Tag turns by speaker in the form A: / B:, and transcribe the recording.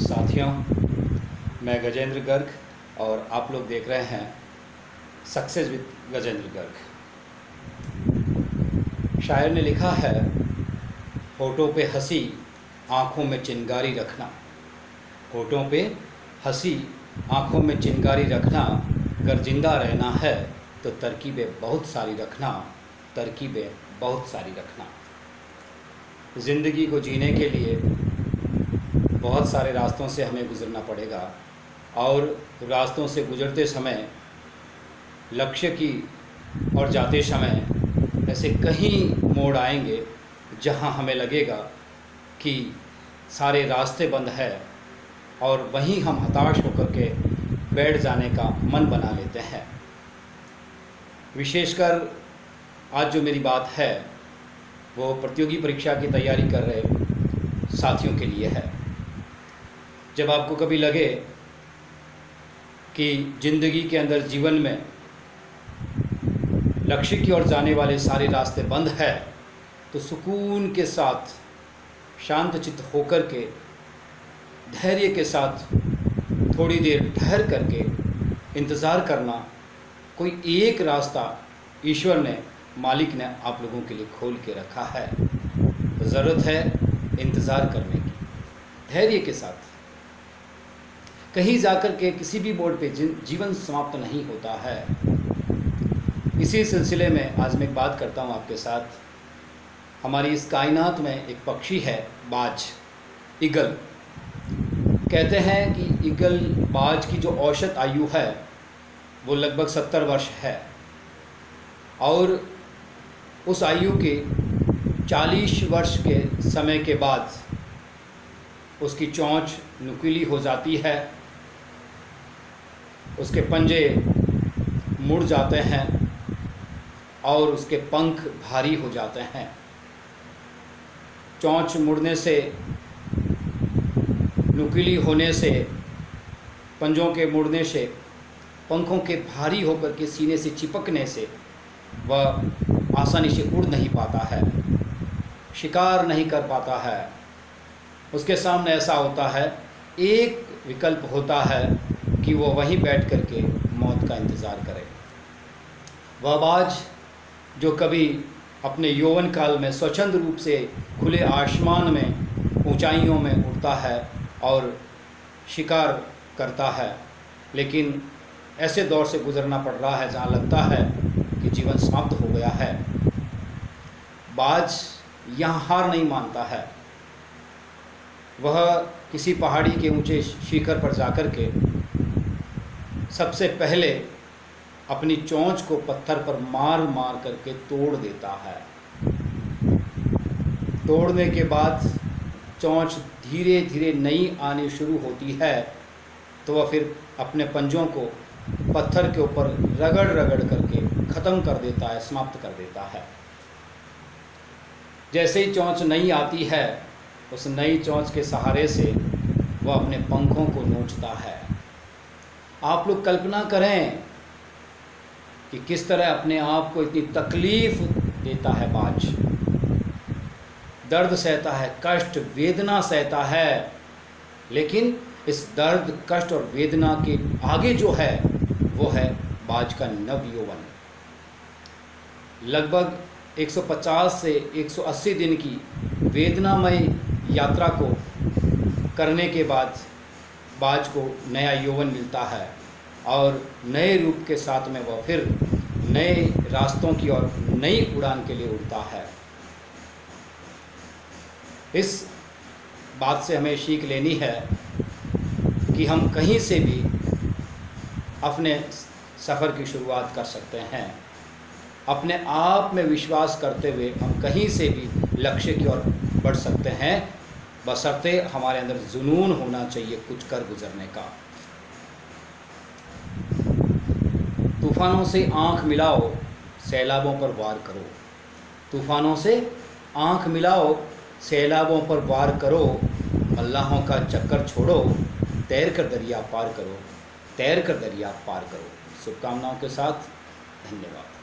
A: साथियों, मैं गजेंद्र गर्ग और आप लोग देख रहे हैं सक्सेस विद गजेंद्र गर्ग। शायर ने लिखा है, होठों पे हंसी आँखों में चिंगारी रखना। होठों पे हंसी आँखों में चिंगारी रखना। अगर जिंदा रहना है तो तरकीबें बहुत सारी रखना। तरकीबें बहुत सारी रखना। ज़िंदगी को जीने के लिए बहुत सारे रास्तों से हमें गुज़रना पड़ेगा और रास्तों से गुज़रते समय लक्ष्य की और जाते समय ऐसे कहीं मोड़ आएंगे जहां हमें लगेगा कि सारे रास्ते बंद है और वहीं हम हताश होकर के बैठ जाने का मन बना लेते हैं। विशेषकर आज जो मेरी बात है वो प्रतियोगी परीक्षा की तैयारी कर रहे साथियों के लिए है। जब आपको कभी लगे कि ज़िंदगी के अंदर जीवन में लक्ष्य की ओर जाने वाले सारे रास्ते बंद है तो सुकून के साथ शांत चित्त होकर के धैर्य के साथ थोड़ी देर ठहर करके इंतज़ार करना। कोई एक रास्ता ईश्वर ने, मालिक ने आप लोगों के लिए खोल के रखा है। तो ज़रूरत है इंतज़ार करने की, धैर्य के साथ। कहीं जाकर के किसी भी मोड़ पे जीवन समाप्त नहीं होता है। इसी सिलसिले में आज मैं एक बात करता हूँ आपके साथ। हमारी इस कायनात में एक पक्षी है, बाज, ईगल। कहते हैं कि ईगल, बाज की जो औसत आयु है वो लगभग 70 वर्ष है और उस आयु के 40 वर्ष के समय के बाद उसकी चोंच नुकीली हो जाती है, उसके पंजे मुड़ जाते हैं और उसके पंख भारी हो जाते हैं। चोंच मुड़ने से, नुकीली होने से, पंजों के मुड़ने से, पंखों के भारी होकर के सीने से चिपकने से वह आसानी से उड़ नहीं पाता है, शिकार नहीं कर पाता है। उसके सामने ऐसा होता है, एक विकल्प होता है कि वो वहीं बैठ कर के मौत का इंतज़ार करे। वह बाज जो कभी अपने यौवन काल में स्वच्छंद रूप से खुले आसमान में, ऊंचाइयों में उड़ता है और शिकार करता है, लेकिन ऐसे दौर से गुज़रना पड़ रहा है जहाँ लगता है कि जीवन समाप्त हो गया है। बाज यहाँ हार नहीं मानता है। वह किसी पहाड़ी के ऊंचे शिखर पर जाकर के सबसे पहले अपनी चोंच को पत्थर पर मार मार करके तोड़ देता है। तोड़ने के बाद चोंच धीरे धीरे नई आनी शुरू होती है तो वह फिर अपने पंजों को पत्थर के ऊपर रगड़ रगड़ करके ख़त्म कर देता है, समाप्त कर देता है। जैसे ही चोंच नई आती है, उस नई चोंच के सहारे से वह अपने पंखों को नोचता है। आप लोग कल्पना करें कि किस तरह अपने आप को इतनी तकलीफ़ देता है बाज। दर्द सहता है, कष्ट वेदना सहता है, लेकिन इस दर्द, कष्ट और वेदना के आगे जो है वो है बाज का नव यौवन। लगभग 150 से 180 दिन की वेदनामय यात्रा को करने के बाद बाज को नया यौवन मिलता है और नए रूप के साथ में वह फिर नए रास्तों की और नई उड़ान के लिए उड़ता है। इस बात से हमें सीख लेनी है कि हम कहीं से भी अपने सफ़र की शुरुआत कर सकते हैं। अपने आप में विश्वास करते हुए हम कहीं से भी लक्ष्य की ओर बढ़ सकते हैं, बशर्ते हमारे अंदर जुनून होना चाहिए कुछ कर गुजरने का। तूफ़ानों से आँख मिलाओ, सैलाबों पर वार करो। तूफ़ानों से आँख मिलाओ, सैलाबों पर वार करो। अल्लाहों का चक्कर छोड़ो, तैर कर दरिया पार करो। तैर कर दरिया पार करो। शुभकामनाओं के साथ, धन्यवाद।